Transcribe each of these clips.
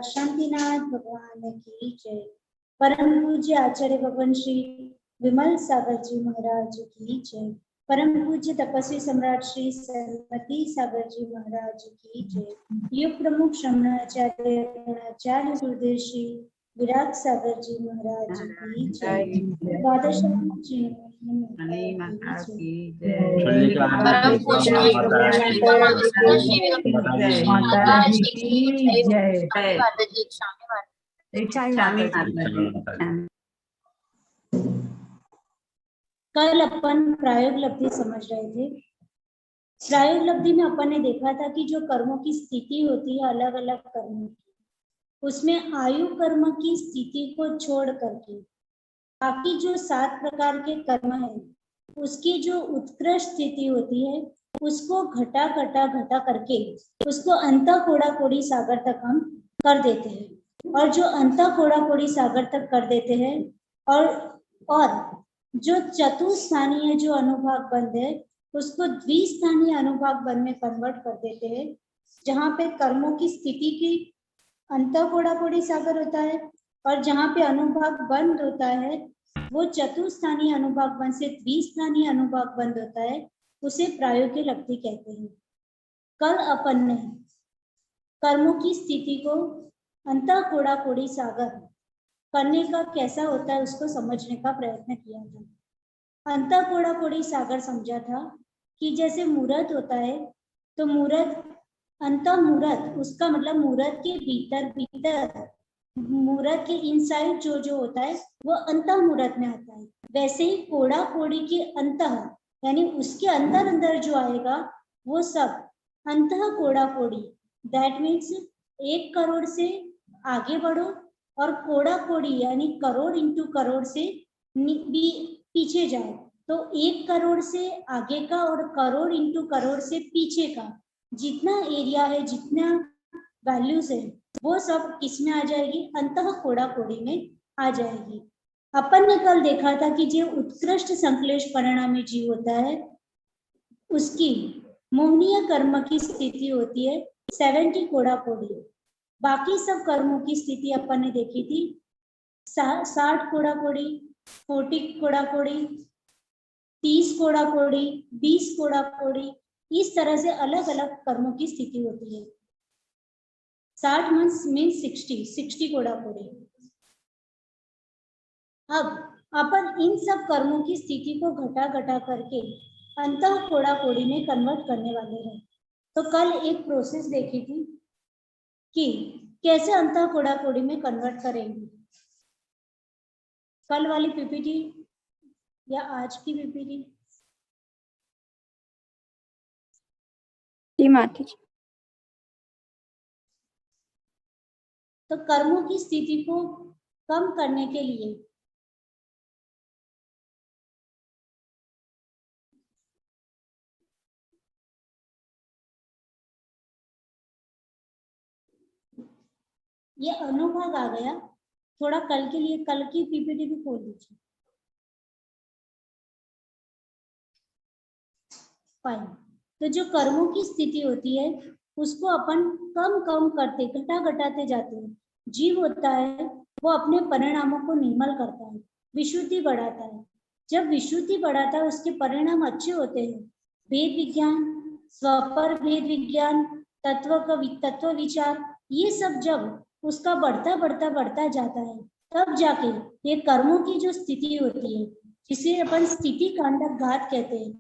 शांतिनाथ भगवान की जय। परम पूज्य आचार्य भगवान श्री विमल सागर जी महाराज की जय। परम पूज्य तपस्वी सम्राट श्री सरस्वती सागर जी महाराज की जय। युग प्रमुख श्रमणाचार्य गुणाचार्य गुरुदेव श्री विराट सागर जी महाराज की जय। द्वादश जी कल अपन प्रायोग लब्धि समझ रहे थे। प्रायोग लब्धि में अपन ने देखा था कि जो कर्मों की स्थिति होती है अलग अलग कर्मों की, उसमें आयु कर्म की स्थिति को छोड़ करके बाकी जो 7 प्रकार के कर्म है उसकी जो उत्कृष्ट स्थिति होती है उसको घटा करके उसको अंत कोड़ा कोड़ी सागर तक हम कर देते हैं। और जो अंत कोड़ा कोड़ी सागर तक कर देते हैं और जो चतुस्थानीय जो अनुभाग बंध है उसको द्विस्थानीय अनुभाग बंध में कन्वर्ट कर देते हैं, जहाँ पे कर्मों की स्थिति की अंत कोड़ा कोड़ी सागर होता है और जहाँ पे अनुभाग बंद होता है वो चतुस्थानीय अनुभाग बंध से द्विस्थानीय अनुभाग बंद होता है, उसे प्रायोगिक लब्धि कहते हैं। कल अपन ने कर्मों की स्थिति को अंत कोड़ा कोड़ी सागर करने का कैसा होता है उसको समझने का प्रयत्न किया था। अंत कोड़ा कोड़ी सागर समझा था कि जैसे मुहूर्त होता है तो मुहूर्त अंत मुहूर्त उसका मतलब मुहूर्त के भीतर मुहूर्त के इनसाइड जो होता है वो अंत मुहूर्त में आता है। वैसे ही कोड़ा कोड़ी के अंत यानी उसके अंदर जो आएगा वो सब अंत कोड़ा कोड़ी, दैट मीन्स 1 करोड़ से आगे बढ़ो और कोड़ा कोड़ी यानी करोड़ इंटू करोड़ से पीछे जाओ, तो 1 करोड़ से आगे का और करोड़ इंटू करोड़ से पीछे का जितना एरिया है जितना वैल्यूज है वो सब किस में आ जाएगी, अंतः कोड़ा कोड़ी में आ जाएगी। अपन ने कल देखा था कि जो उत्कृष्ट संश्लेष परिणामी जीव होता है उसकी मोहनीय कर्म की स्थिति होती है 70 कोड़ा कोड़ी। बाकी सब कर्मों की स्थिति अपन ने देखी थी 60 कोड़ा कोड़ी, 40 कोड़ा कोड़ी, 30 कोड़ा कोड़ी, 20 कोड़ा कोड़ी, इस तरह से अलग अलग कर्मों की स्थिति होती है। 60 मंथ्स मीन्स 60 कोड़ा कोड़ी। अब अपन इन सब कर्मों की स्थिति को घटा करके अंतः कोड़ा कोड़ी में कन्वर्ट करने वाले हैं। तो कल एक प्रोसेस देखी थी कि कैसे अंतः कोड़ा कोड़ी में कन्वर्ट करेंगे। कल वाली पीपीटी या आज की पीपीटी? तो कर्मों की स्थिति को कम करने के लिए ये अनुभाग आ गया। थोड़ा कल के लिए कल की पीपीटी भी खोल दीजिए। फाइन। तो जो कर्मों की स्थिति होती है उसको अपन कम करते घटाते जाते हैं। जीव होता है वो अपने परिणामों को निर्मल करता है, विशुद्धि बढ़ाता है। जब विशुद्धि बढ़ाता है उसके परिणाम अच्छे होते हैं। भेद विज्ञान, स्वपर भेद विज्ञान, तत्व विचार, ये सब जब उसका बढ़ता जाता है तब जाके ये कर्मों की जो स्थिति होती है जिसे अपन स्थिति कांडक घात कहते हैं,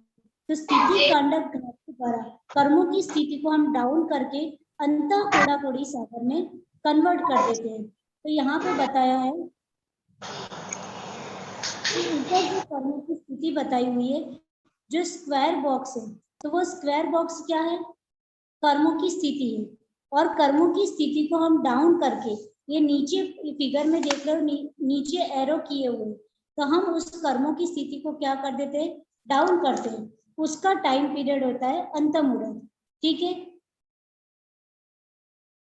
तो स्थिति कांडक घात के द्वारा कर्मों की स्थिति को हम डाउन करके अंत कोड़ा कोड़ी सागर में कन्वर्ट कर देते हैं। तो यहाँ पे बताया है कि ऊपर जो कर्मों की स्थिति बताई हुई है, जो स्क्वायर बॉक्स है, तो वो स्क्वायर बॉक्स क्या है, कर्मों की स्थिति है। और कर्मों की स्थिति को हम डाउन करके, ये नीचे फिगर में देख रहे हो नीचे एरो किए हुए, तो हम उस कर्मों की स्थिति को क्या कर देते हैं, डाउन करते हैं। उसका टाइम पीरियड होता है अंत मुहूर्त। ठीक है,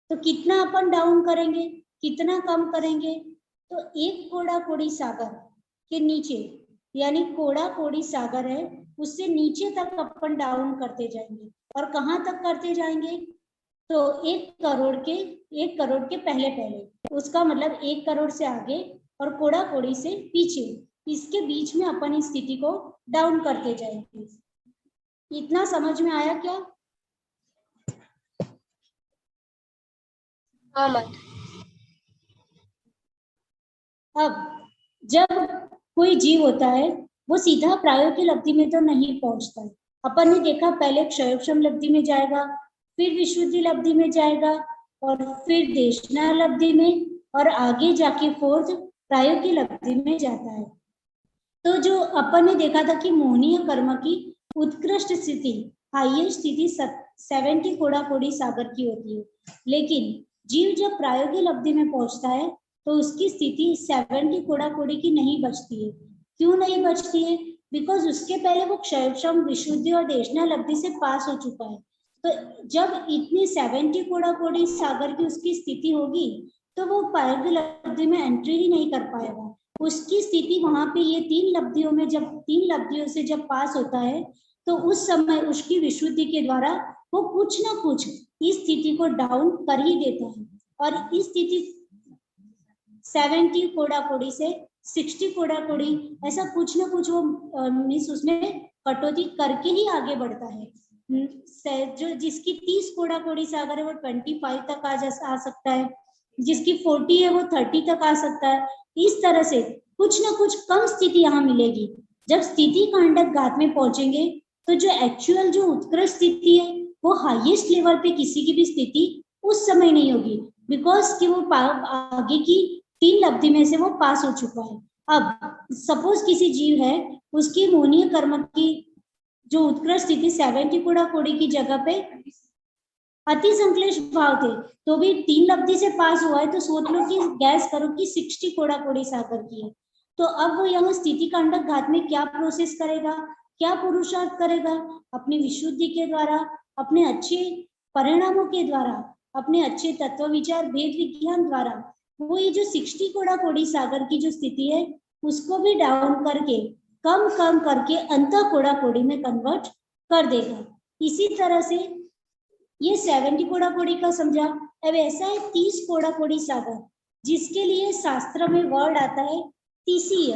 तो कितना अपन डाउन करेंगे, कितना कम करेंगे, तो 1 कोड़ा कोड़ी सागर के नीचे, यानी कोड़ा कोड़ी सागर है उससे नीचे तक अपन डाउन करते जाएंगे। और कहाँ तक करते जाएंगे, तो 1 करोड़ के पहले पहले, उसका मतलब 1 करोड़ से आगे और कोड़ा कोड़ी से पीछे, इसके बीच में अपन इस स्थिति को डाउन करते जाएंगे। इतना समझ में आया क्या? हाँ मत। अब जब कोई जीव होता है वो सीधा प्रायोगिक लब्धि में तो नहीं पहुंचता है। अपन ने देखा पहले क्षयोक्षम लब्धि में जाएगा, फिर विशुद्धि लब्धि में जाएगा, और फिर देशना लब्धि में, और आगे जाके फोर्थ प्रायोगिक लब्धि में जाता है। तो जो अपन ने देखा था कि मोहनीय कर्म की उत्कृष्ट स्थिति, हाईएस्ट स्थिति 70 कोड़ा कोड़ी सागर की होती है, लेकिन जीव जब प्रायोगिक लब्धि में पहुंचता है तो उसकी स्थिति 70 कोड़ा कोड़ी की नहीं बचती है। क्यों नहीं बचती है? बिकॉज उसके पहले वो क्षयोक्षम, विशुद्धि और देशना लब्धि से पास हो चुका है। तो जब इतनी 70 कोड़ा कोड़ी सागर की उसकी स्थिति होगी तो वो प्रायोगिक लब्धि में एंट्री ही नहीं कर पाएगा। उसकी स्थिति वहां पे ये 3 लब्धियों में, जब 3 लब्धियों से जब पास होता है तो उस समय उसकी विशुद्धि के द्वारा वो कुछ ना कुछ इस स्थिति को डाउन कर ही देता है, और इस स्थिति 70 कोड़ा कोड़ी से 60 कोड़ा कोड़ी, ऐसा कुछ ना कुछ वो मीन्स उसमें कटौती करके ही आगे बढ़ता है। जो जिसकी 30 कोड़ा कोड़ी सागर है वो 25 तक आ सकता है, जिसकी 40 है वो 30 तक आ सकता है। इस तरह से कुछ ना कुछ कम स्थिति यहाँ मिलेगी। जब स्थिति कांडक घात में पहुंचेंगे तो जो एक्चुअल जो उत्कृष्ट स्थिति है वो हाईएस्ट लेवल पे किसी की भी स्थिति उस समय नहीं होगी, बिकॉज कि वो आगे की 3 लब्धि में से वो पास हो चुका है। अब सपोज किसी जीव है, उसकी मोहनीय कर्म की जो उत्कृष्ट स्थिति 70 कोड़ा कोड़ी की जगह पे अति संक्लेश भाव थे, तो भी 3 लब्धि से पास हुआ है, तो सोच लो कि गैस करो कि 60 कोड़ा कोड़ी सागर की है। तो अब वो यहाँ स्थिति कांडक घात में क्या प्रोसेस करेगा, क्या पुरुषार्थ करेगा? अपनी विशुद्धि के द्वारा, अपने अच्छे परिणामों के द्वारा, अपने अच्छे तत्व विचार भेद विज्ञान द्वारा वो ये जो 60 कोड़ा कोड़ी सागर की जो स्थिति है उसको भी डाउन करके कम कम करके अंत कोड़ा कोड़ी में कन्वर्ट कर देगा। इसी तरह से ये 70 कोड़ा कोड़ी का समझा। अब ऐसा है 30 कोड़ा कोड़ी सागर, जिसके लिए शास्त्र में वर्ड आता है तीसीय।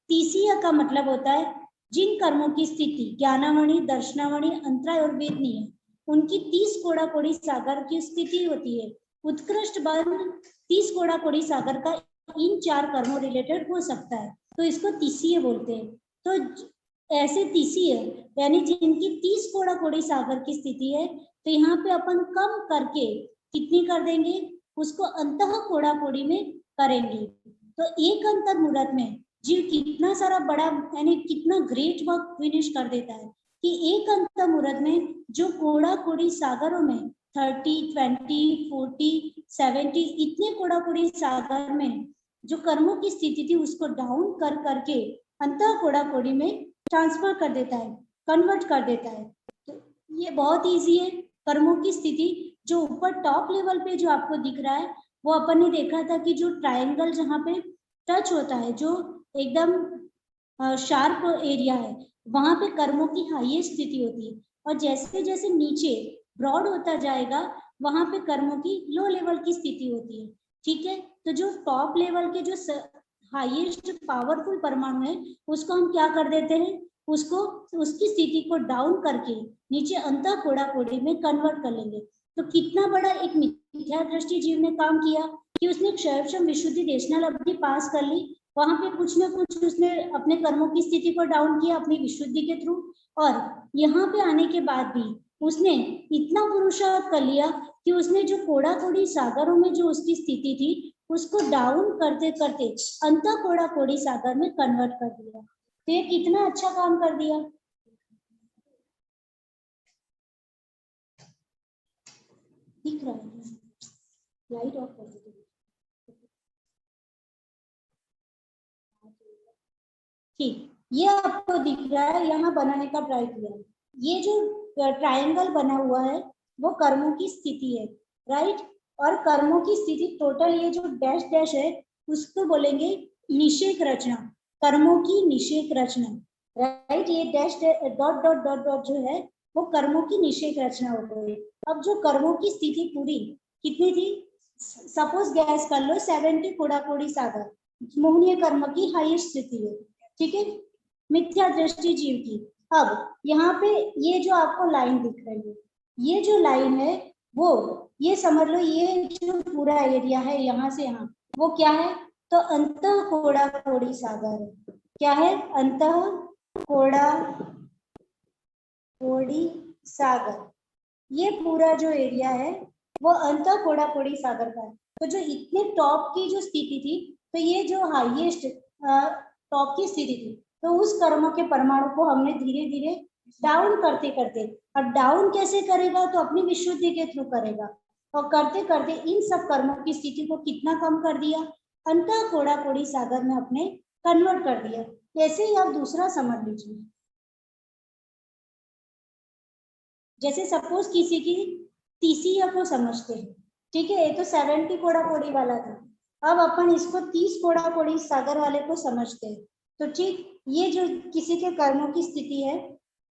तीसीय का मतलब होता है जिन कर्मों की स्थिति ज्ञानावणी, दर्शनावणी, अंतराय और वेदनीय, उनकी 30 कोड़ा कोड़ी सागर की स्थिति होती है। उत्कृष्ट बंध 30 कोड़ा कोड़ी सागर का इन 4 कर्मों रिलेटेड हो सकता है, तो इसको तीसीय बोलते हैं। तो ऐसे तीसीय यानी जिनकी 30 कोड़ा कोड़ी सागर की स्थिति है, तो यहाँ पे अपन कम करके कितनी कर देंगे, उसको अंतः कोड़ा कोड़ी में करेंगे। तो एक अंतर मुहूर्त में जीव कितना सारा बड़ा यानी कितना ग्रेट वर्क फिनिश कर देता है कि एक अंतर मुहूर्त में जो कोड़ा कोड़ी सागरों में 30, 20, 40, 70 इतने कोड़ा कोड़ी सागर में जो कर्मों की स्थिति थी उसको डाउन कर करके अंतः कोड़ा कोड़ी में ट्रांसफर कर देता है, कन्वर्ट कर देता है। तो ये बहुत इजी है। कर्मों की स्थिति जो ऊपर टॉप लेवल पे जो आपको दिख रहा है वो अपन ने देखा था कि जो ट्रायंगल जहाँ पे टच होता है, जो एकदम शार्प एरिया है, वहां पे कर्मों की हाईएस्ट स्थिति होती है, और जैसे जैसे नीचे ब्रॉड होता जाएगा वहां पे कर्मों की लो लेवल की स्थिति होती है। ठीक है, तो जो टॉप लेवल के जो हाईएस्ट पावरफुल परमाणु है उसको हम क्या कर देते हैं, उसको उसकी स्थिति को डाउन करके नीचे अंतः कोड़ा कोड़ी में कन्वर्ट कर लेंगे। तो कितना बड़ा एक मिथ्या दृष्टि जीव ने काम किया कि उसने क्षयोक्षम, विशुद्धि, देशना लब्धि पास कर ली, वहां पे कुछ ना कुछ उसने अपने कर्मों की स्थिति को डाउन किया अपनी विशुद्धि के थ्रू, और यहाँ पे आने के बाद भी उसने इतना पुरुषार्थ कर लिया कि उसने जो कोड़ा कोड़ी सागरों में जो उसकी स्थिति थी उसको डाउन करते करते अंतः कोड़ा कोड़ी सागर में कन्वर्ट कर दिया। तो ये कितना अच्छा काम कर दिया। दिख रहा है, लाइट ऑफ कर दीजिए। ठीक, ये आपको दिख रहा है, यहाँ बनाने का ट्राई किया। ये जो ट्रायंगल बना हुआ है वो कर्मों की स्थिति है, राइट। और कर्मों की स्थिति टोटल ये जो डैश डैश है उसको बोलेंगे निषेक रचना, कर्मों की निषेक रचना, राइट। ये dash dot dot dot dot जो है वो कर्मों की निषेक रचना हो गई। अब जो कर्मों की स्थिति पूरी कितनी थी, सपोज गैस कर लो 70 कोड़ा कोड़ी सागर मोहनीय कर्म की हाईएस्ट स्थिति है, ठीक है, मिथ्या दृष्टि जीव की। अब यहाँ पे ये जो आपको लाइन दिख रही है, ये जो लाइन है वो ये समझ लो, ये जो पूरा एरिया है यहाँ से यहाँ वो क्या है, तो अंतः कोड़ा कोड़ी सागर है। क्या है, अंतः कोड़ा कोड़ी सागर, ये पूरा जो एरिया है वो अंतः कोड़ा कोड़ी सागर का है। तो जो इतने टॉप की जो स्थिति थी, तो ये जो हाईएस्ट टॉप की स्थिति थी, तो उस कर्मों के परमाणु को हमने धीरे धीरे डाउन करते करते, अब डाउन कैसे करेगा, तो अपनी विशुद्धि के थ्रू करेगा, और करते करते इन सब कर्मों की स्थिति को कितना कम कर दिया, अंतः कोड़ा कोड़ी सागर में अपने कन्वर्ट कर दिया। ऐसे ही आप दूसरा समझ लीजिए, जैसे सपोज किसी की तीसिया को समझते हैं, ठीक है, ये तो 70 कोड़ा कोड़ी वाला था, अब अपन इसको 30 कोड़ा कोड़ी सागर वाले को समझते हैं, तो ठीक ये जो किसी के कर्मों की स्थिति है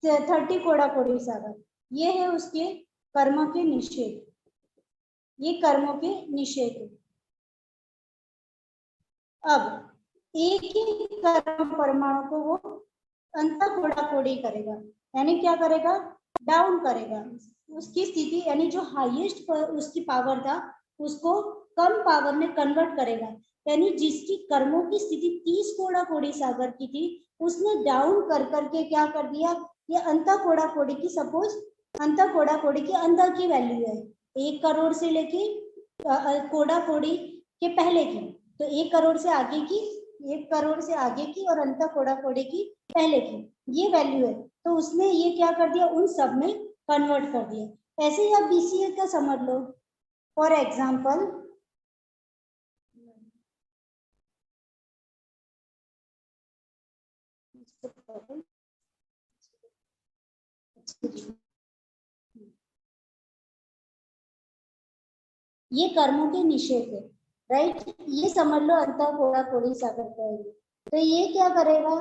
30 कोड़ा कोड़ी सागर, ये है उसके कर्मों के निषेध, ये कर्मों के निषेध है। अब एक ही कर्म परमाणु को वो अंतः कोड़ा कोड़ी करेगा, यानी क्या करेगा, डाउन करेगा उसकी स्थिति, यानी जो हाईएस्ट उसकी पावर था उसको कम पावर में कन्वर्ट करेगा, यानी जिसकी कर्मों की स्थिति 30 कोड़ा कोड़ी सागर की थी उसने डाउन कर करके क्या कर दिया, ये अंतः कोड़ा कोड़ी की, सपोज अंतः कोड़ा कोड़ी के अंदर की वैल्यू है 1 करोड़ से लेके कोड़ा कोड़ी के पहले की, तो 1 करोड़ से आगे की, 1 करोड़ से आगे की और अंतः कोड़ा कोड़ी की पहले की ये वैल्यू है, तो उसने ये क्या कर दिया, उन सब में कन्वर्ट कर दिया। ऐसे ही आप बीसीए का समझ लो, फॉर एग्जाम्पल ये कर्मों के निषेध है, राइट, ये समझ लो अंतः कोड़ा कोड़ी सागर का है, तो ये क्या करेगा,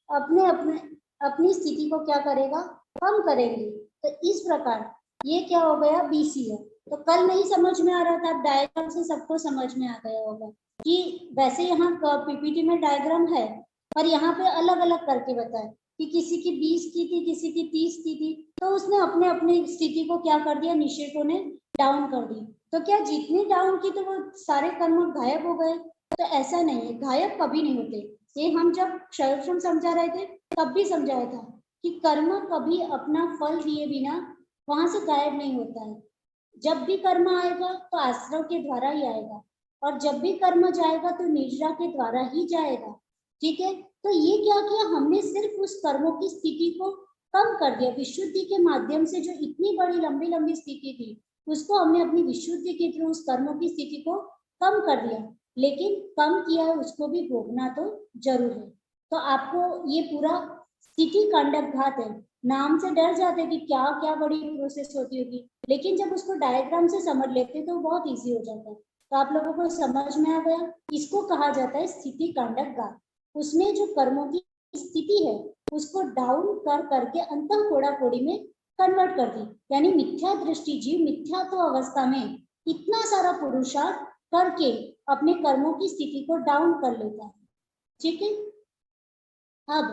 अपने अपने अपनी स्थिति को क्या करेगा, कम करेंगे। तो इस प्रकार ये क्या हो गया, बीसीए। तो कल नहीं समझ में आ रहा था, डायग्राम से सबको समझ में आ गया होगा कि वैसे यहाँ पीपीटी में डायग्राम है पर यहाँ पे अलग अलग करके बताया कि किसी की 20 की थी, किसी की 30 की थी, तो उसने अपने अपनी स्थिति को क्या कर दिया, निषेधों ने डाउन कर दी। तो क्या जितनी डाउन की तो वो सारे कर्म गायब हो गए, तो ऐसा नहीं है, गायब कभी नहीं होते। ये हम जब क्षयक्षम समझा रहे थे तब भी समझाया था कि कर्म कभी अपना फल दिए बिना वहां से गायब नहीं होता है। जब भी कर्म आएगा तो आश्रव के द्वारा ही आएगा, और जब भी कर्म जाएगा तो निद्रा के द्वारा ही जाएगा, ठीक है। तो ये क्या किया हमने, सिर्फ उस कर्मों की स्थिति को कम कर दिया, विशुद्धि के माध्यम से जो इतनी बड़ी लंबी लंबी स्थिति थी उसको हमने अपनी विशुद्धि के थ्रू उस कर्मों की स्थिति को कम कर दिया, लेकिन कम किया है उसको भी भोगना तो जरूर है। तो आपको ये पूरा स्थिति कांडक घात है, नाम से डर जाते कि क्या क्या बड़ी प्रोसेस होती होगी, लेकिन जब उसको डायग्राम से समझ लेते तो बहुत इजी हो जाता है। तो आप लोगों को समझ में आ गया, इसको कहा जाता है स्थिति कांडक घात। उसमें जो कर्मों की स्थिति है उसको डाउन कर करके अंतः कोड़ा कोड़ी में कन्वर्ट कर दी, यानी मिथ्या दृष्टि जीव मिथ्यात्व अवस्था में इतना सारा पुरुषार्थ करके अपने कर्मों की स्थिति को डाउन कर लेता है, ठीक है। अब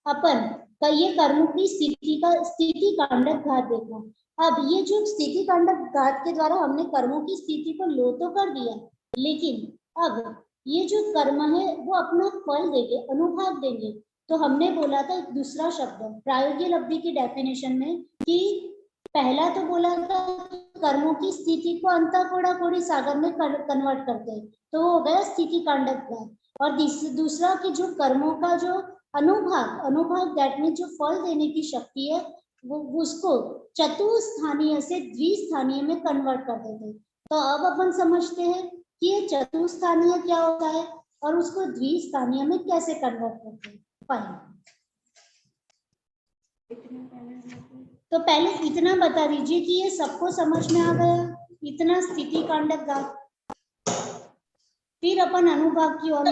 अपन का ये कर्मों की स्थिति कांडक घात देखो। अब ये जो स्थिति कांडक घात के द्वारा हमने कर्मों की स्थिति को लो तो कर दिया, लेकिन अब ये जो कर्म है वो अपना फल देंगे, अनुभाग देंगे। तो हमने बोला था एक दूसरा शब्द प्रायोगिक लब्धि की डेफिनेशन में कि पहला तो बोला था कर्मों की स्थिति को अंतः कोड़ा कोड़ी सागर में कन्वर्ट करते हैं, तो वो हो गया स्थिति कांडक घात। और दूसरा कि जो कर्मों का जो अनुभाग दैट मीन जो फल देने की शक्ति है वो उसको चतुस्थानीय से द्विस्थानीय में कन्वर्ट कर देते हैं। तो अब अपन समझते हैं कि ये चतुस्थानीय क्या होता है और उसको द्विस्थानीय में कैसे कन्वर्ट करते हैं। तो पहले इतना बता दीजिए कि ये सबको समझ में आ गया, इतना स्थिति कांडक घात, फिर अपन अनुभाग की ओर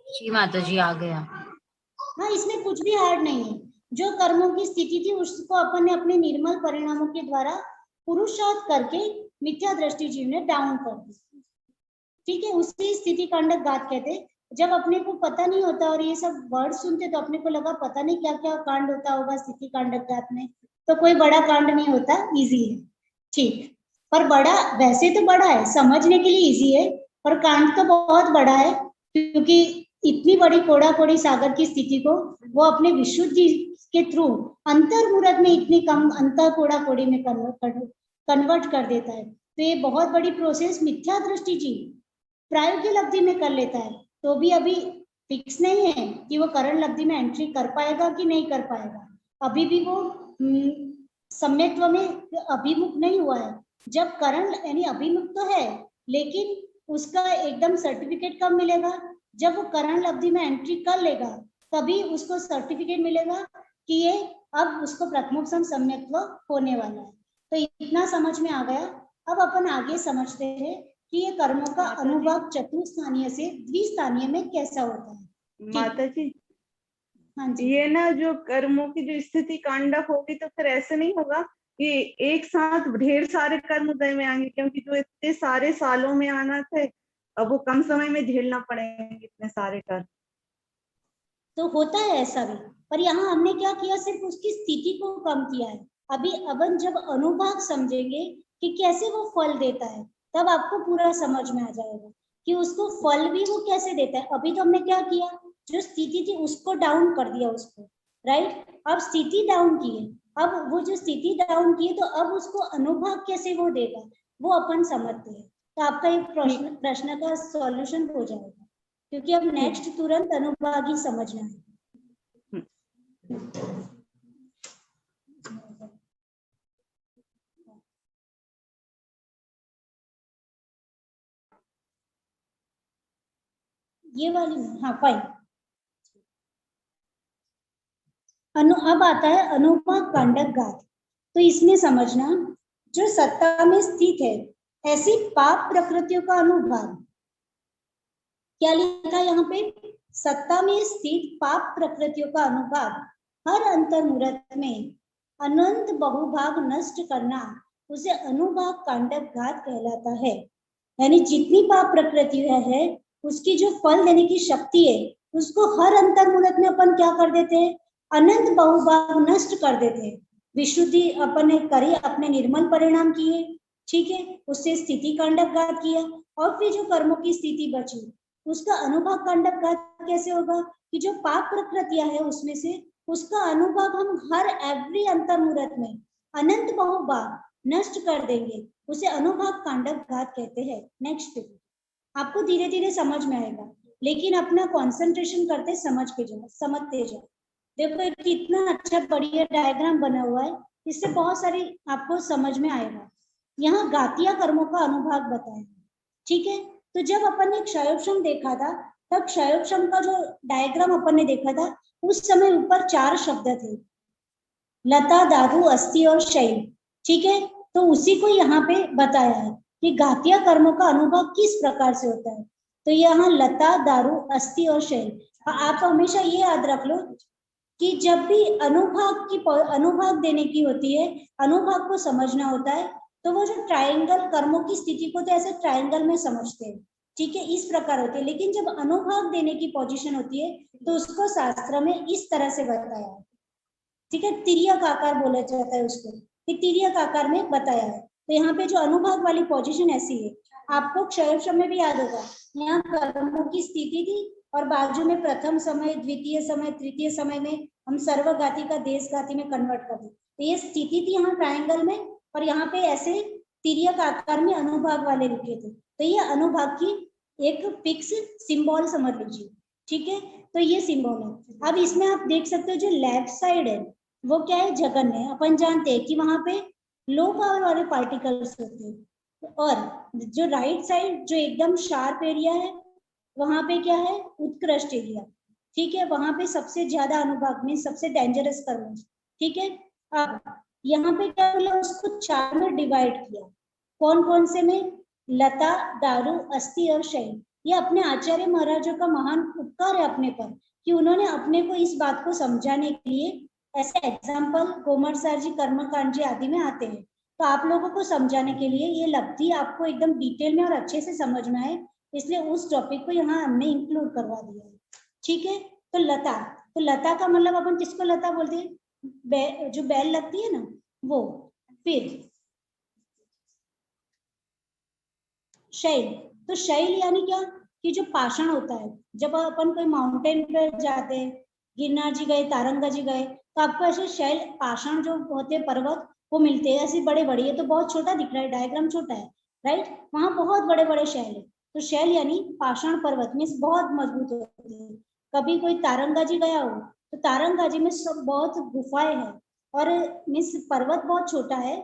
जी माता जी आ गया। हाँ, इसमें कुछ भी हार्ड नहीं है, जो कर्मों की स्थिति थी उसको अपन ने अपने निर्मल परिणामों के द्वारा पुरुषार्थ करके मिथ्या दृष्टि जीव ने डाउन कर दी। ठीक है, उसी स्थिति कांडक घात कहते। जब अपने को पता नहीं होता और ये सब वर्ड सुनते तो अपने को लगा पता नहीं क्या क्या कांड होता होगा स्थिति कांडक घात में, तो कोई बड़ा कांड नहीं होता, इजी है। ठीक, पर बड़ा वैसे तो बड़ा है, समझने के लिए इजी है, पर कांड तो बहुत बड़ा है, क्योंकि इतनी बड़ी कोड़ा कोड़ी सागर की स्थिति को वो अपने विशुद्धि के थ्रू अंतर्मुहूर्त में इतनी कम अंतर कोड़ा कोड़ी में कन्वर्ट कर देता है। तो ये बहुत बड़ी प्रोसेस मिथ्या दृष्टि जी प्रायोगिक लब्धि में कर लेता है, तो भी अभी फिक्स नहीं है कि वो करण लब्धि में एंट्री कर पाएगा कि नहीं कर पाएगा। अभी भी वो सम्यक्त्व में अभिमुख नहीं हुआ है। जब करण यानी अभिमुख तो है, लेकिन उसका एकदम सर्टिफिकेट कब मिलेगा? जब वो करण लब्धि में एंट्री कर लेगा, तभी उसको सर्टिफिकेट मिलेगा कि ये अब उसको प्रथमोपसम सम्यक्त्व होने वाला है। तो इतना समझ में आ गया। अब अपन आगे समझते हैं कि ये कर्मों का अनुभाग चतुस्थानीय से द्विस्थानीय में कैसा होता है। माता जी, हाँ जी, ये ना जो कर्मों की जो स्थिति कांडक होगी, तो फिर ऐसे नहीं होगा कि एक साथ ढेर सारे कर्म उदय में आएंगे, क्योंकि जो इतने सारे सालों में आना थे, अब वो कम समय में झेलना पड़ेंगे इतने सारे कर्म। तो होता है ऐसा भी, पर यहाँ हमने क्या किया, सिर्फ उसकी स्थिति को कम किया है। अभी अपन जब अनुभाग समझेंगे कि कैसे वो फल देता है, तब आपको पूरा समझ में आ जाएगा कि उसको फल भी वो कैसे देता है। अभी तो हमने क्या किया, जो स्थिति थी उसको डाउन कर दिया उसको, राइट। अब स्थिति डाउन की है, अब वो जो स्थिति डाउन की है, तो अब उसको अनुभाग कैसे वो देगा वो अपन समझते हैं। तो आपका एक प्रश्न का सॉल्यूशन हो जाएगा, क्योंकि अब नेक्स्ट तुरंत अनुभाग ही समझना है। ये वाली, हाँ फाइन। अब आता है अनुभाग कांडक घात। तो इसमें समझना, जो सत्ता में स्थित है ऐसी पाप प्रकृतियों का अनुभाग, क्या लिखा यहाँ पे, सत्ता में स्थित पाप प्रकृतियों का अनुभाग हर अंतर्मुहूर्त में अनंत बहुभाग नष्ट करना, उसे अनुभाग कांडक घात कहलाता है। यानी जितनी पाप प्रकृति है उसकी जो फल देने की शक्ति है, उसको हर अंतर्मुहूर्त में अपन क्या कर देते हैं, अनंत बहुभाग नष्ट कर देते हैं। विशुद्धि अपन ने करी, अपने निर्मल परिणाम किए, ठीक है, उससे स्थिति कांडक घात किया, और फिर जो कर्मों की स्थिति बची उसका अनुभाग कांडक घात कैसे होगा, कि जो पाप प्रकृतियां है उसमें से उसका अनुभाग हम हर एवरी अंतर्मुहूर्त में अनंत बहुभाग नष्ट कर देंगे, उसे अनुभाग कांडक घात कहते हैं। नेक्स्ट आपको धीरे धीरे समझ में आएगा, लेकिन अपना कंसंट्रेशन करते समझते जाओ। देखो कितना अच्छा बढ़िया डायग्राम बना हुआ है, इससे बहुत सारी आपको समझ में आएगा। यहाँ घातीय कर्मों का अनुभाग बताया, ठीक है। तो जब अपन ने क्षयोपशम देखा था, तब क्षयोपशम का जो डायग्राम अपन ने देखा था, उस समय ऊपर 4 शब्द थे, लता, दारू, अस्थि और शैल, ठीक है। तो उसी को यहाँ पे बताया है कि घातीय कर्मों का अनुभव किस प्रकार से होता है। तो यहाँ लता, दारू, अस्थि और शैल, आप हमेशा ये याद रख लो कि जब भी अनुभाग देने की होती है, अनुभाग को समझना होता है, तो वो जो ट्रायंगल कर्मों की स्थिति को तो ऐसे ट्रायंगल में समझते हैं, ठीक है, इस प्रकार होती है। लेकिन जब अनुभाग देने की पोजीशन होती है तो उसको शास्त्र में इस तरह से बताया है, ठीक है, तिर्यक आकार बोला जाता है उसको, कि तिर्यक आकार में बताया है। तो यहाँ पे जो अनुभाग वाली पोजीशन ऐसी है, आपको क्षयोपशम में भी याद होगा, यहाँ कर्मों की स्थिति थी और बाजू में प्रथम समय, द्वितीय समय, तृतीय समय में हम सर्वघाती का देशघाती में कन्वर्ट कर दी। तो ये स्थिति थी यहाँ ट्रायंगल में, और यहाँ पे ऐसे तिर्यक आकार में अनुभाग वाले लिखे थे। तो ये अनुभाग की एक फिक्स सिंबल समझ लीजिए, ठीक है। तो ये सिंबल है। अब इसमें आप देख सकते हो जो लेफ्ट साइड है वो क्या है, जघन्य है। अपन जानते हैं कि वहां पे लो पावर वाले पार्टिकल्स होते हैं, और जो राइट साइड जो एकदम शार्प एरिया है वहां पे क्या है, उत्कृष्ट एरिया, ठीक है, वहां पे सबसे ज्यादा अनुभाग में सबसे डेंजरस कर्म, ठीक है। अब यहाँ पे क्या बोला, उसको 4 में डिवाइड किया, कौन कौन से में, लता, दारू, अस्थि और शैल। ये अपने आचार्य महाराजों का महान उपकार है अपने पर, कि उन्होंने अपने को इस बात को समझाने के लिए ऐसे एग्जाम्पल कोमर सर जी, कर्मकांड जी आदि में आते हैं। तो आप लोगों को समझाने के लिए ये लब्धि आपको एकदम डिटेल में और अच्छे से समझ में आए, इसलिए उस टॉपिक को यहाँ हमने इंक्लूड करवा दिया है। ठीक है, तो लता, तो लता का मतलब अपन किसको लता बोलते हैं? जो बेल लगती है ना वो। फिर शैल, तो शैल यानी क्या कि जो पाषाण होता है, जब अपन कोई माउंटेन पे जाते हैं, गिरनार जी गए, तारंगा जी गए, तो आपको ऐसे शैल पाषाण जो होते हैं पर्वत वो मिलते हैं, ऐसे बड़े बड़े। ये तो बहुत छोटा दिख रहा है, डायग्राम छोटा है, राइट? वहां बहुत बड़े बड़े शैल है। तो शैल यानी पाषाण पर्वत में बहुत मजबूत होते हैं। कभी कोई तारंगा जी गया हो तो तारंगा जी में सब बहुत गुफाएं हैं, और मीन्स पर्वत बहुत छोटा है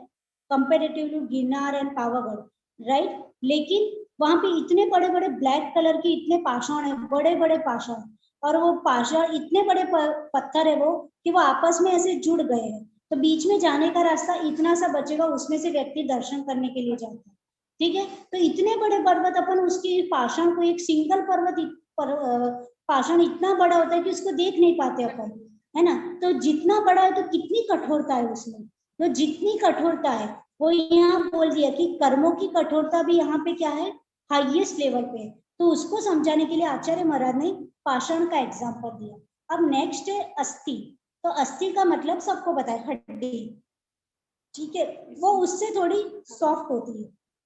comparative to Girnar and Pavagadh, right? लेकिन वहां पे इतने बड़े बड़े ब्लैक कलर के इतने पाषाण है, बड़े बड़े पाषाण, और वो पाषाण इतने बड़े पत्थर है वो कि वो आपस में ऐसे जुड़ गए हैं। तो बीच में जाने का रास्ता इतना सा बचेगा, उसमें से व्यक्ति दर्शन करने के लिए जाता है। ठीक है, तो इतने बड़े पर्वत अपन उसकी पाषाण को, एक सिंगल पर्वत पाषाण इतना बड़ा होता है कि उसको देख नहीं पाते अपन, है ना? तो जितना बड़ा है तो कितनी कठोरता है उसमें, तो जितनी कठोरता है वो यहाँ बोल दिया कि कर्मों की कठोरता भी यहाँ पे क्या है, हाईएस्ट लेवल पे है। तो उसको समझाने के लिए आचार्य महाराज ने पाषाण का एग्जाम्पल दिया। अब नेक्स्ट है अस्थि। तो अस्थि का मतलब सबको पता है, हड्डी। ठीक है, वो उससे थोड़ी सॉफ्ट होती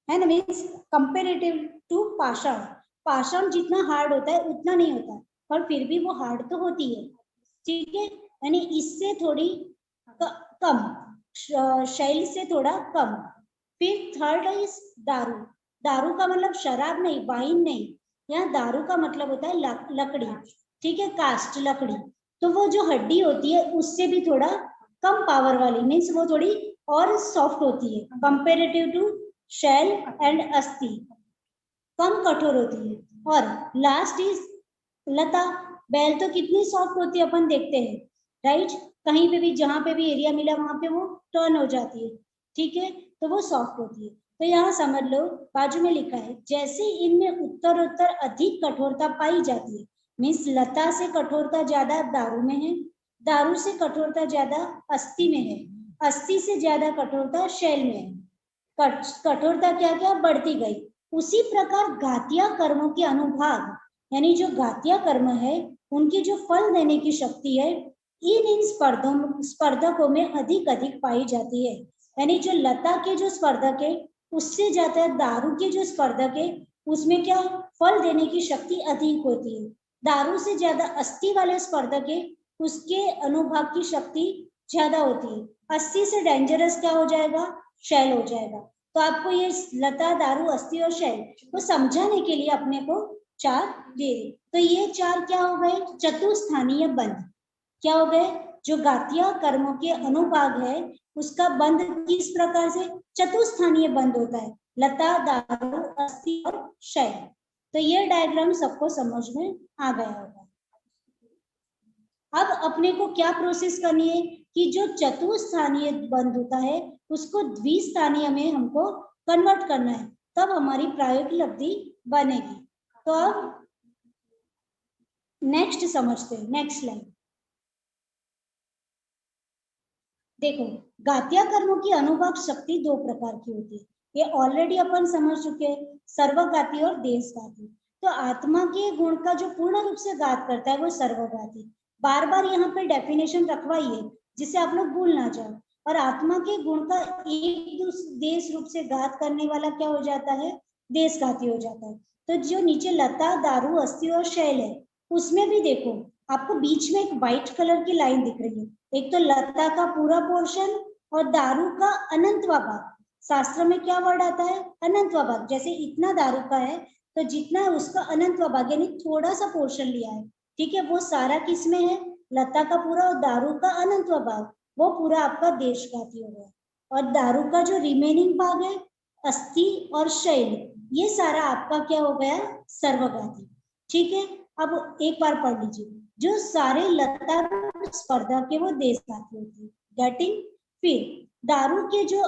है ना? मीन्स कंपेरेटिव टू पाषाण, पाषाण जितना हार्ड होता है उतना नहीं होता, पर फिर भी वो हार्ड तो होती है। ठीक है, यानी इससे थोड़ी कम, शैल से थोड़ा कम। फिर थर्ड इज दारू। दारू का मतलब शराब नहीं, वाइन नहीं, यहाँ दारू का मतलब होता है लकड़ी। ठीक है, कास्ट लकड़ी। तो वो जो हड्डी होती है उससे भी थोड़ा कम पावर वाली, मीन्स वो थोड़ी और सॉफ्ट होती है कंपेरेटिव टू शैल एंड अस्थि, कम कठोर होती है। और लास्ट इज लता। बैल तो कितनी सॉफ्ट होती है अपन देखते हैं, राइट? कहीं पे भी, जहां पे भी एरिया मिला वहां पे वो टर्न हो जाती है। ठीक है, तो वो सॉफ्ट होती है। तो यहाँ समझ लो, बाजू में लिखा है जैसे इनमें उत्तर अधिक कठोरता पाई जाती है, मीन्स लता से कठोरता ज्यादा दारू में है, दारू से कठोरता ज्यादा अस्थि में है, अस्थि से ज्यादा कठोरता शैल में है। कठोरता क्या क्या बढ़ती गई। उसी प्रकार घातिया कर्मों के अनुभाग, यानी जो घातिया कर्म है उनकी जो फल देने की शक्ति है, इन स्पर्धकों में अधिक अधिक पाई जाती है। यानी जो लता के जो स्पर्धक है उससे ज्यादा दारू के जो स्पर्धक है उसमें क्या फल देने की शक्ति अधिक होती है। दारू से ज्यादा अस्थि वाले स्पर्धक है उसके अनुभाग की शक्ति ज्यादा होती है। अस्थि से डेंजरस क्या हो जाएगा, शैल हो जाएगा। तो आपको ये लता, दारू, अस्थि और शैल को समझाने के लिए अपने को चार दे रहे। तो ये चार क्या हो गए, चतुस्थानीय बंध। क्या हो गए, जो घातिया कर्मों के अनुभाग है उसका बंध किस प्रकार से, चतुस्थानीय बंध होता है, लता, दारू, अस्थि और शैल। तो ये डायग्राम सबको समझ में आ गया होगा। अब अपने को क्या प्रोसेस करनी है कि जो चतुस्थानीय बंध होता है उसको द्विस्थानीय में हमको कन्वर्ट करना है, तब हमारी प्रायोगिक लब्धि बनेगी। तो अब नेक्स्ट समझते हैं, नेक्स्ट लाइन देखो। घातिया कर्मों की अनुभाग शक्ति दो प्रकार की होती है, ये ऑलरेडी अपन समझ चुके हैं, सर्वघाती और देशघाती। तो आत्मा के गुण का जो पूर्ण रूप से घात करता है वो सर्वघाती। बार बार यहाँ पे डेफिनेशन रखवाइए जिससे आप लोग भूल ना जाओ। और आत्मा के गुण का एक देश रूप से घात करने वाला क्या हो जाता है, देशघाती हो जाता है। तो जो नीचे लता, दारू, अस्थि और शैल है उसमें भी देखो आपको बीच में एक व्हाइट कलर की लाइन दिख रही है, एक तो लता का पूरा पोर्शन और दारू का अनंतवा भाग। शास्त्र में क्या वर्ड आता है, अनंतवा भाग। जैसे इतना दारू का है तो जितना है उसका अनंतवा भाग, यानी थोड़ा सा पोर्शन लिया है। ठीक है, वो सारा किसमें है, लता का पूरा, और दारू का अनंतवा भाग वो पूरा आपका देशघाती हो गया। और दारू का जो रिमेनिंग भाग है, अस्थि और शैल, ये सारा आपका क्या हो गया, सर्वघाती। ठीक है, अब एक बार पढ़ लीजिए, जो सारे लता स्पर्धा के वो देशघाती होते हैं, गेटिंग। फिर दारू के जो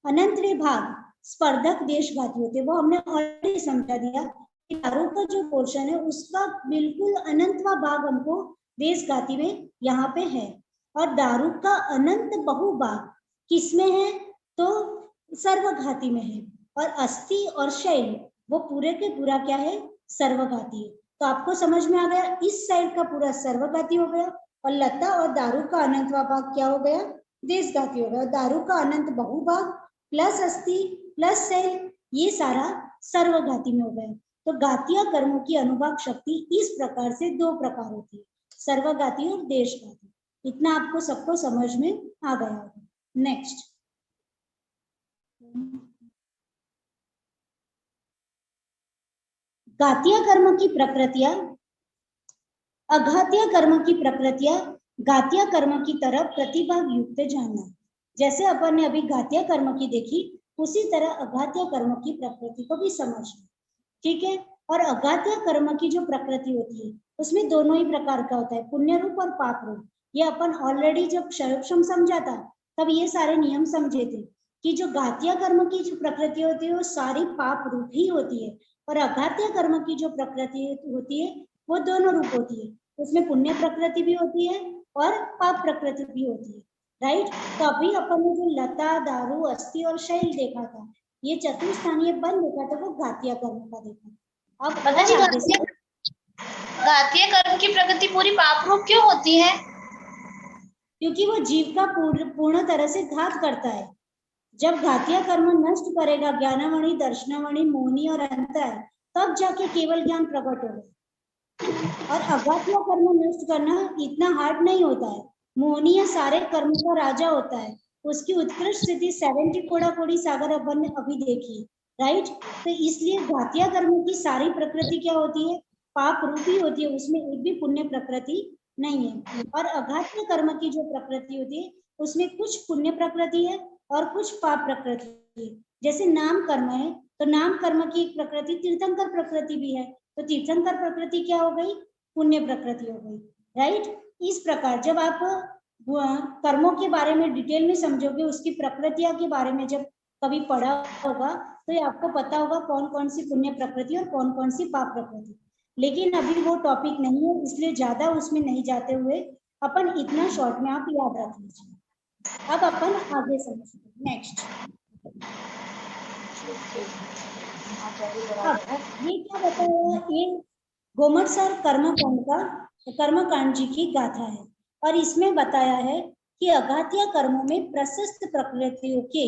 अनंत भाग स्पर्धक देशघाती होते हैं, वो हमने ऑलरेडी समझा दिया कि दारू का जो पोर्शन है उसका बिल्कुल अनंतवा भाग हमको देशघाती में यहाँ पे है। और दारू का अनंत बहुभाग किसमें है? तो सर्वघाती में है। और अस्थि और शैल वो पूरे के पूरा क्या है? सर्वघाती है। तो आपको समझ में आ गया, इस साइड का पूरा सर्वघाती हो गया और लता और दारू का अनंत भाग क्या हो गया? देशघाती हो गया। दारू का अनंत बहुभाग प्लस अस्थि प्लस शैल ये सारा सर्वघाती में हो गया। तो घातीय कर्मों की अनुभाग शक्ति इस प्रकार से दो प्रकार होती है, सर्वघाती और देशघाती। इतना आपको सबको समझ में आ गया होगा। नेक्स्ट, घातीय कर्म की प्रकृतियां, अघातीय कर्म की प्रकृतियां घातीय कर्म की तरफ प्रतिभाग युक्त जानना। जैसे अपन ने अभी घातीय कर्म की देखी, उसी तरह अघातीय कर्म की प्रकृति को भी समझना, ठीक है। और अघातीय कर्म की जो प्रकृति होती है उसमें दोनों ही प्रकार का होता है, पुण्य रूप और पाप रूप। ये अपन ऑलरेडी जब क्षयोक्षम समझा था तब ये सारे नियम समझे थे कि जो घातीय कर्म की जो प्रकृति होती है वो सारी पाप रूप ही होती है, और अघातीय कर्म की जो प्रकृति होती है वो दोनों रूप होती है। उसमें पुण्य प्रकृति भी होती है और पाप प्रकृति भी होती है, राइट। तो अभी अपन ने जो लता, दारू, अस्थि और शैल देखा था, ये चतुर्स्थानीय बल देखा था, वो घातीय कर्म का देखा। अब घातीय कर्म की प्रकृति पूरी पाप रूप क्यों होती है? क्योंकि वो जीव का पूर्ण तरह से घात करता है। जब घातीय कर्म नष्ट करेगा ज्ञानावणी, दर्शनावणी, मोहनी और अंतर, तब जाके केवल ज्ञान प्रकट होगा। और अघातीय कर्म नष्ट करना इतना हार्ड नहीं होता है। मोहनीय सारे कर्म का राजा होता है, उसकी उत्कृष्ट स्थिति 70 कोड़ा कोड़ी सागर अपन ने अभी देखी, राइट। तो इसलिए घातीय कर्म की सारी प्रकृति क्या होती है? पाप रूपी होती है, उसमें एक भी पुण्य प्रकृति नहीं है। और अघातीय कर्म की जो प्रकृति होती है उसमें कुछ पुण्य प्रकृति है और कुछ पाप प्रकृति है। जैसे नाम कर्म है, तो नाम कर्म की एक प्रकृति तीर्थंकर प्रकृति भी है, तो तीर्थंकर प्रकृति क्या हो गई? पुण्य प्रकृति हो गई, राइट। इस प्रकार जब आप कर्मों के बारे में डिटेल में समझोगे, उसकी प्रकृतियां के बारे में जब कभी पढ़ा होगा तो ये आपको पता होगा कौन कौन सी पुण्य प्रकृति और कौन कौन सी पाप प्रकृति। लेकिन अभी वो टॉपिक नहीं है, इसलिए ज्यादा उसमें नहीं जाते हुए अपन इतना शॉर्ट में आप याद रख लीजिए। अब अपन आगे समझेंगे। नेक्स्ट, ये क्या बताया? ये गोमटसर कर्मकांड जी की गाथा है, और इसमें बताया है कि अघातीय कर्मों में प्रशस्त प्रकृतियों के,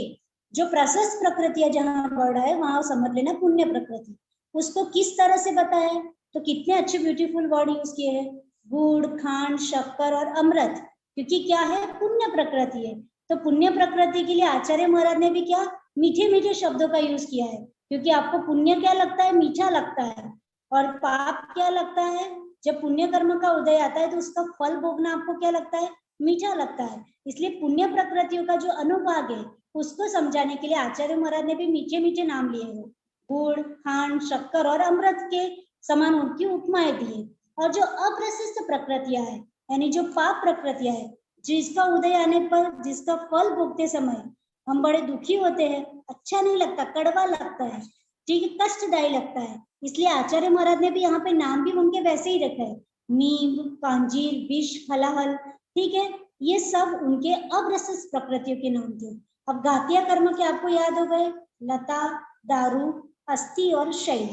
जो प्रशस्त प्रकृतियां जहां बढ़ रहा है वहां समझ लेना पुण्य प्रकृति। उसको किस तरह से बताया है? तो कितने अच्छे ब्यूटीफुल वर्ड यूज किए हैं, गुड़, खांड, शक्कर और अमृत, क्योंकि क्या है? पुण्य प्रकृति है। तो पुण्य प्रकृति के लिए आचार्य महाराज ने भी क्या मीठे मीठे शब्दों का यूज किया है, क्योंकि आपको पुण्य क्या लगता है? मीठा लगता है। और पाप क्या लगता है? जब पुण्य कर्म का उदय आता है तो उसका फल भोगना आपको क्या लगता है? मीठा लगता है। इसलिए पुण्य प्रकृतियों का जो अनुभाग है उसको समझाने के लिए आचार्य महाराज ने भी मीठे मीठे नाम लिए हैं, गुड़, खांड, शक्कर और अमृत के समान उनकी उपमाएं दी है। और जो अप्रशस्त प्रकृतियां है, यानी जो पाप प्रकृतियां है, जिसका उदय आने पर, जिसका फल भोगते समय हम बड़े दुखी होते हैं, अच्छा नहीं लगता, कड़वा लगता है, ठीक है, कष्टदायी लगता है। इसलिए आचार्य महाराज ने भी यहाँ पे नाम भी उनके वैसे ही रखा है, नीम, कांजीर, विष, हलाहल, ठीक है, ये सब उनके अप्रशस्त प्रकृतियों के नाम थे। अब घातीय कर्म के आपको याद हो गए, लता, दारू, अस्थि और शैल,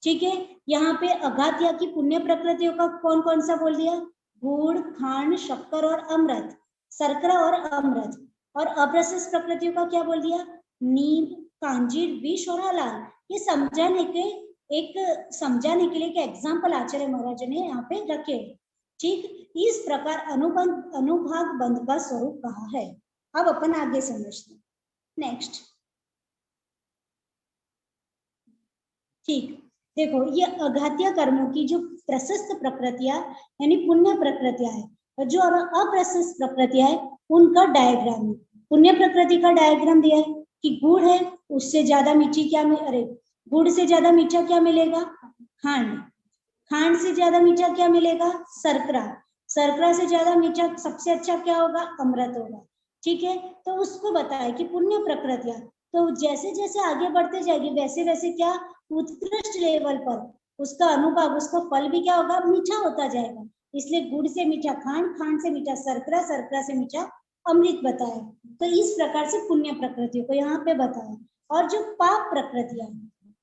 ठीक है। यहाँ पे अघातीय की पुण्य प्रकृतियों का कौन कौन सा बोल दिया? गुड़, खांड, शक्कर और अमृत, शर्करा और अमृत। और अप्रशस्त प्रकृतियों का क्या बोल दिया? नीम, कांजीर, विष और हलाल। ये समझाने के लिए एक एग्जाम्पल आचार्य महाराज ने यहाँ पे रखे, ठीक। इस प्रकार अनुभाग बंध का स्वरूप कहा है। अब अपन आगे समझते हैं। नेक्स्ट, ठीक, देखो ये अघातीय कर्मों की जो प्रशस्त प्रकृतियां यानी पुण्य प्रकृतियां है, और जो अप्रशस्त प्रकृतियां है उनका डायग्राम है। पुण्य प्रकृति का डायग्राम दिया है कि गुड़ है, उससे ज्यादा मीठी क्या गुड़ से ज्यादा मीठा क्या मिलेगा? खांड। खांड से ज्यादा मीठा क्या मिलेगा? शर्करा। शर्करा से ज्यादा मीठा सबसे अच्छा क्या होगा? अमृत होगा, ठीक है। तो उसको बताया कि पुण्य प्रकृतियां, तो जैसे जैसे आगे बढ़ते जाएगी वैसे वैसे क्या उत्कृष्ट लेवल पर उसका अनुभाग, उसका फल भी क्या होगा? मीठा होता जाएगा। इसलिए गुड़ से मीठा खांड, खांड से मीठा शर्करा, शर्करा से मीठा अमृत बताया। तो इस प्रकार से पुण्य प्रकृतियों को यहाँ पे बताया। और जो पाप प्रकृतियां,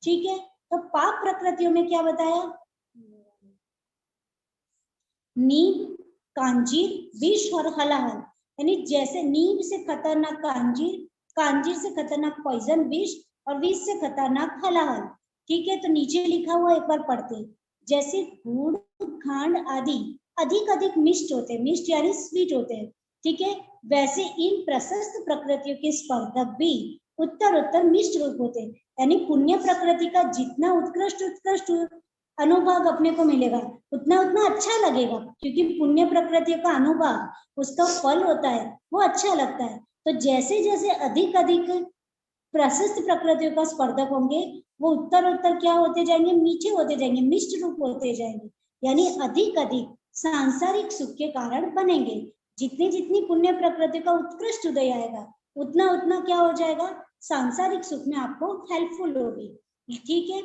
ठीक है, तो पाप प्रकृतियों में क्या बताया? नीम, कांजीर, विष और हलाहल। यानी जैसे नीम से खतरनाक कांजीर, कांजीर से खतरनाक पॉइजन विष, और विष से खतरनाक हलाहल। ठीक है, तो नीचे लिखा हुआ एक बार पढ़ते। जैसे गुड़, खांड आदि अधिक अधिक मिष्ट होते हैं, मिष्ट यानी स्वीट होते हैं, ठीक है, वैसे इन प्रशस्त प्रकृतियों के स्पर्धक भी उत्तर उत्तर मिष्ट रूप होते हैं। यानी पुण्य प्रकृति का जितना उत्कृष्ट उत्कृष्ट अनुभव अपने को मिलेगा उतना उतना अच्छा लगेगा, क्योंकि पुण्य प्रकृति का अनुभव उसका फल होता है, वो अच्छा लगता है। तो जैसे जैसे अधिक अधिक प्रशस्त प्रकृतियों का स्पर्धक होंगे वो उत्तर उत्तर क्या होते जाएंगे? मीठे होते जाएंगे, मिष्ट रूप होते जाएंगे, यानी अधिक अधिक सांसारिक सुख के कारण बनेंगे। जितनी जितनी पुण्य प्रकृति का उत्कृष्ट उदय आएगा उतना उतना क्या हो जाएगा? सांसारिक सुख में आपको हेल्पफुल होगी। ठीक है,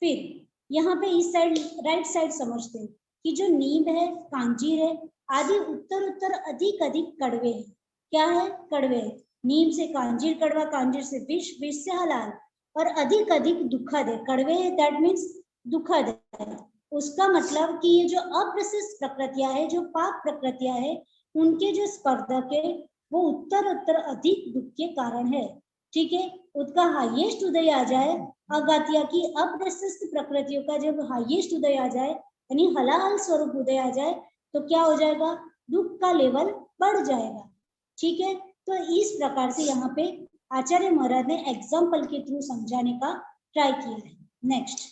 फिर यहाँ पे इस साइड राइट साइड समझते हैं कि जो नीम है, कांजीर है आदि उत्तर उत्तर अधिक अधिक कड़वे हैं। क्या है? कड़वे है। नीम से कांजीर कड़वा, कांजीर से विष, विष से हलाल, और अधिक अधिक दुखद है। कड़वे है दैट मीन्स दुखद है। उसका मतलब कि ये जो अप्रशस्त प्रकृतियां है, जो पाप प्रकृतियां है, उनके जो स्पर्धक है वो उत्तर उत्तर अधिक दुख के कारण है। ठीक है, उसका हाईएस्ट उदय आ जाए, अगातिया की अप्रशस्त प्रकृतियों का जब हाईएस्ट उदय आ जाए यानी हलाहल स्वरूप उदय आ जाए तो क्या हो जाएगा? दुख का लेवल बढ़ जाएगा। ठीक है, तो इस प्रकार से यहाँ पे आचार्य महाराज ने एग्जाम्पल के थ्रू समझाने का ट्राई किया है। नेक्स्ट,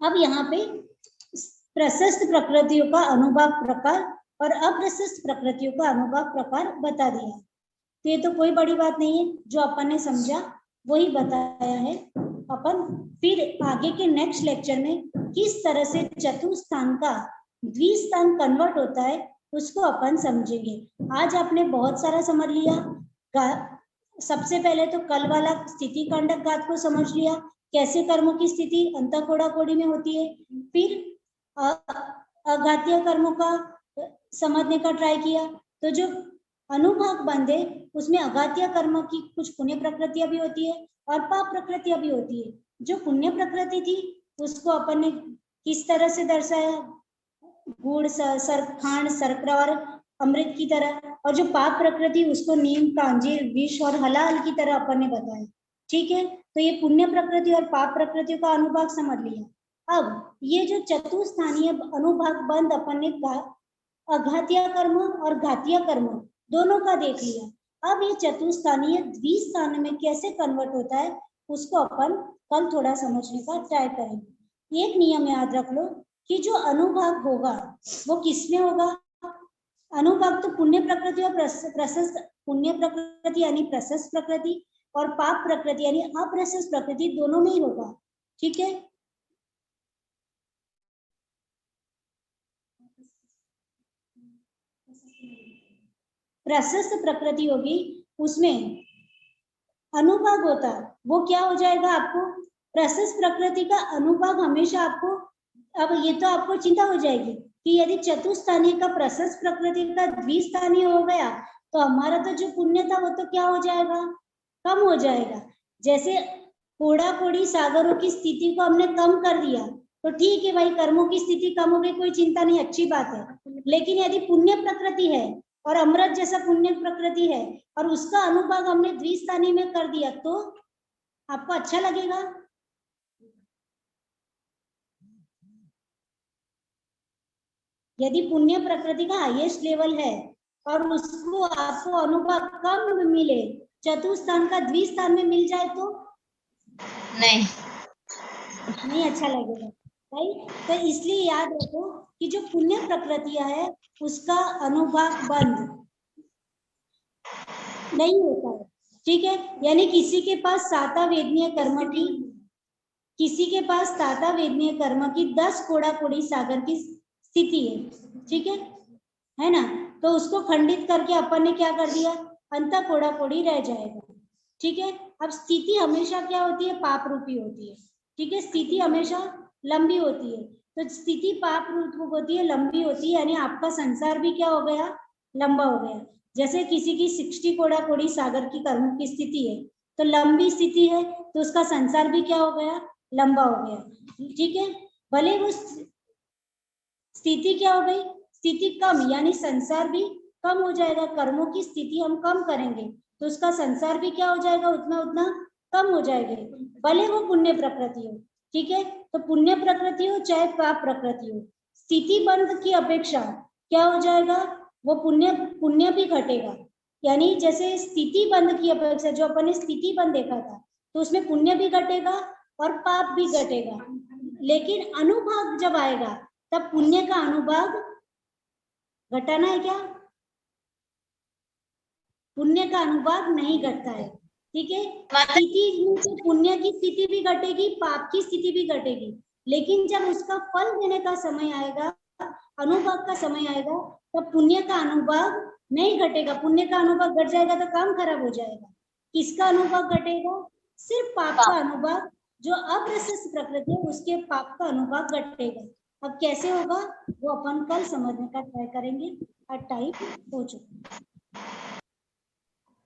अब यहाँ पे प्रशस्त प्रकृतियों का अनुभाग प्रकार और अप्रशस्त प्रकृतियों का अनुभाग प्रकार बता दिया। तो ये तो कोई बड़ी बात नहीं है, जो अपन ने समझा वही बताया है। अपन फिर आगे के नेक्स्ट लेक्चर में किस तरह से चतुस्थान का द्विस्थान कन्वर्ट होता है उसको अपन समझेंगे। आज आपने बहुत सारा समझ लिया। सबसे पहले तो कल वाला स्थिति कांडक घात को समझ लिया, कैसे कर्मों की स्थिति अंतःकोड़ा कोड़ी में होती है। फिर अघातीय कर्मों का समझने का ट्राई किया। तो जो अनुभाग बंद है उसमें अघातीय कर्म की कुछ पुण्य प्रकृतियां भी होती है और पाप प्रकृतियां भी होती है। जो पुण्य प्रकृति थी उसको अपन ने किस तरह से दर्शाया? गुड़, खांड, शर्करा और अमृत की तरह, और जो पाप प्रकृति उसको नीम, कांजीर, विष और हलाल की तरह अपन ने बताया। ठीक है, तो ये पुण्य प्रकृति और पाप प्रकृतियों का अनुभाग समझ लिया। अब ये जो चतुस्थानीय अनुभाग बंद अपन ने अघातीय कर्म और घातीय कर्म दोनों का देख लिया। अब ये चतुस्थानीय द्विस्थान में कैसे कन्वर्ट होता है उसको अपन कल थोड़ा समझने का ट्राई करेंगे। एक नियम याद रख लो कि जो अनुभाग होगा वो किसमें होगा? अनुभाग तो पुण्य प्रकृति और प्रशस्त, पुण्य प्रकृति यानी प्रशस्त प्रकृति और पाप प्रकृति यानी अप्रशस्त प्रकृति दोनों में ही होगा। ठीक है, प्रशस्त प्रकृति होगी उसमें अनुभाग होता है, वो क्या हो जाएगा? आपको प्रशस्त प्रकृति का अनुभाग हमेशा आपको, अब ये तो आपको चिंता हो जाएगी कि यदि चतुस्थानीय का प्रशस्त प्रकृति का द्विस्थानीय हो गया तो हमारा तो जो पुण्य था वो तो क्या हो जाएगा? कम हो जाएगा। जैसे कोड़ा कोड़ी सागरों की स्थिति को हमने कम कर दिया तो ठीक है भाई, कर्मों की स्थिति कम हो गई, कोई चिंता नहीं, अच्छी बात है। लेकिन यदि पुण्य प्रकृति है और अमृत जैसा पुण्य प्रकृति है और उसका अनुभाग हमने द्विस्थानी में कर दिया तो आपको अच्छा लगेगा? यदि पुण्य प्रकृति का हाईएस्ट लेवल है और उसको आपको अनुभाग कम मिले, चतुस्थान का द्विस्थान में मिल जाए तो नहीं अच्छा लगेगा भाई। तो इसलिए याद रखो कि जो पुण्य प्रकृतियां है उसका अनुभाग बंद नहीं होता है। ठीक है, यानी किसी के पास साता वेदनीय कर्म की, किसी के पास साता वेदनीय कर्म की 10 कोड़ा कोड़ी सागर की स्थिति है, ठीक है ना? तो उसको खंडित करके अपन ने क्या कर दिया? अंत कोड़ा कोड़ी रह जाएगा। ठीक है। अब स्थिति हमेशा क्या होती है, पाप रूपी होती है, ठीक है। स्थिति हमेशा लंबी होती है, तो स्थिति पाप रूप होती है, लंबी होती है, यानी आपका संसार भी क्या हो गया, लंबा हो गया। जैसे किसी की 60 कोड़ा कोड़ी सागर की कर्मों की स्थिति है, तो लंबी स्थिति है, तो उसका संसार भी क्या हो गया, लंबा हो गया, ठीक है। भले वो स्थिति क्या हो गई, स्थिति कम, यानी संसार भी कम हो जाएगा। कर्मों की स्थिति हम कम करेंगे तो उसका संसार भी क्या हो जाएगा, उतना उतना कम हो जाएगा, भले वो पुण्य प्रकृति हो, ठीक है। तो पुण्य प्रकृति हो चाहे पाप प्रकृति हो, स्थिति बंध की अपेक्षा क्या हो जाएगा, वो पुण्य भी घटेगा। यानी जैसे स्थिति बंध की अपेक्षा, जो अपन ने स्थिति बंध देखा था, तो उसमें पुण्य भी घटेगा और पाप भी घटेगा। लेकिन अनुभाग जब आएगा तब पुण्य का अनुभाग घटाना है क्या, पुण्य का अनुभाग नहीं घटता है, ठीक है। स्थिति में तो पुण्य की स्थिति भी घटेगी, पाप की स्थिति भी घटेगी, लेकिन जब उसका फल देने का समय आएगा, अनुभाग का समय आएगा, तब पुण्य का अनुभाग नहीं घटेगा। पुण्य का अनुभाग घट जाएगा तो काम खराब हो जाएगा। किसका अनुभाग घटेगा, सिर्फ पाप का अनुभाग, जो अप्रशस्त प्रकृति है उसके पाप का अनुभाग घटेगा। अब कैसे होगा वो अपन कल समझने का ट्राई करेंगे, और टाइम हो चुका है।